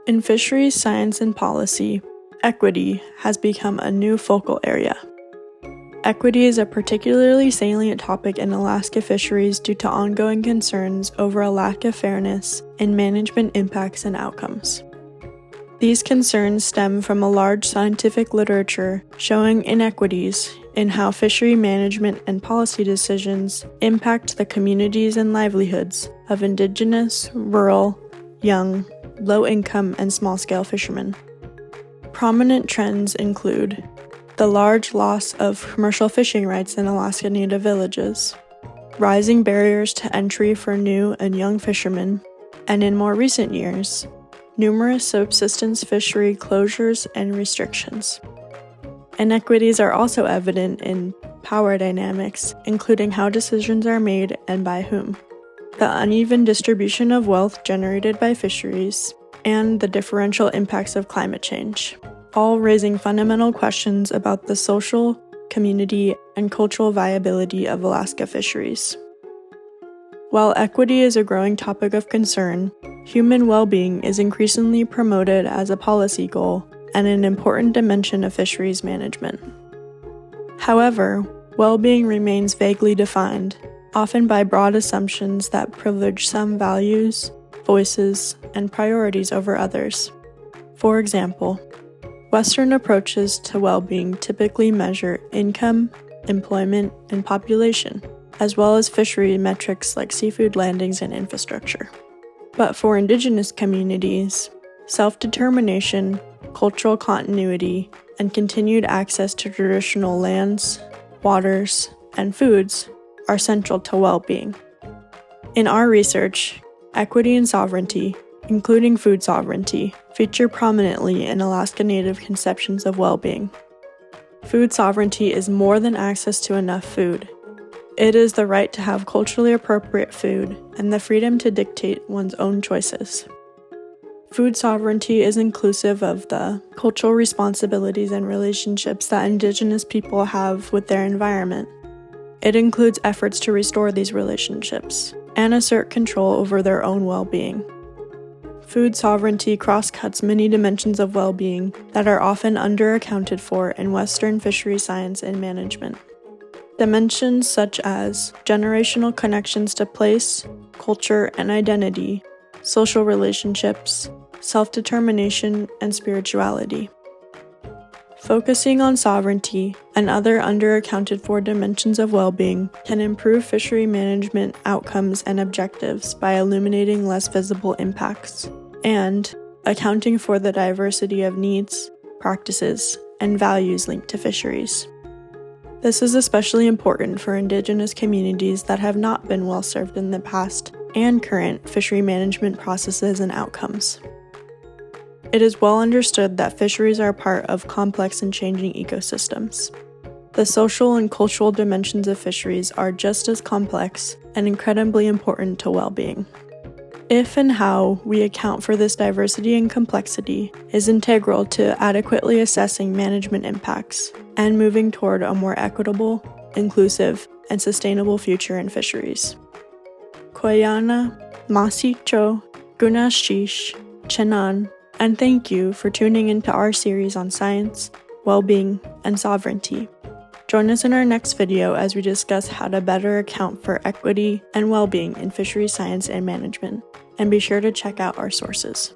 In fisheries science and policy, equity has become a new focal area. Equity is a particularly salient topic in Alaska fisheries due to ongoing concerns over a lack of fairness in management impacts and outcomes. These concerns stem from a large scientific literature showing inequities in how fishery management and policy decisions impact the communities and livelihoods of indigenous, rural, young, low-income, and small-scale fishermen. Prominent trends include the large loss of commercial fishing rights in Alaska Native villages, rising barriers to entry for new and young fishermen, and in more recent years, numerous subsistence fishery closures and restrictions. Inequities are also evident in power dynamics, including how decisions are made and by whom, the uneven distribution of wealth generated by fisheries, and the differential impacts of climate change, all raising fundamental questions about the social, community, and cultural viability of Alaska fisheries. While equity is a growing topic of concern, human well-being is increasingly promoted as a policy goal and an important dimension of fisheries management. However, well-being remains vaguely defined, often by broad assumptions that privilege some values, voices, and priorities over others. For example, Western approaches to well-being typically measure income, employment, and population, as well as fishery metrics like seafood landings and infrastructure. But for Indigenous communities, self-determination, cultural continuity, and continued access to traditional lands, waters, and foods are central to well-being. In our research, equity and sovereignty, including food sovereignty, feature prominently in Alaska Native conceptions of well-being. Food sovereignty is more than access to enough food. It is the right to have culturally appropriate food and the freedom to dictate one's own choices. Food sovereignty is inclusive of the cultural responsibilities and relationships that Indigenous people have with their environment. It includes efforts to restore these relationships and assert control over their own well-being. Food sovereignty cross-cuts many dimensions of well-being that are often underaccounted for in Western fishery science and management. Dimensions such as generational connections to place, culture, and identity, social relationships, self-determination, and spirituality. Focusing on sovereignty and other underaccounted-for dimensions of well-being can improve fishery management outcomes and objectives by illuminating less visible impacts and accounting for the diversity of needs, practices, and values linked to fisheries. This is especially important for Indigenous communities that have not been well served in the past and current fishery management processes and outcomes. It is well understood that fisheries are part of complex and changing ecosystems. The social and cultural dimensions of fisheries are just as complex and incredibly important to well-being. If and how we account for this diversity and complexity is integral to adequately assessing management impacts and moving toward a more equitable, inclusive, and sustainable future in fisheries. Koyana, Masicho, Gunashish, Chenan, and thank you for tuning into our series on science, well-being, and sovereignty. Join us in our next video as we discuss how to better account for equity and well-being in fisheries science and management, and be sure to check out our sources.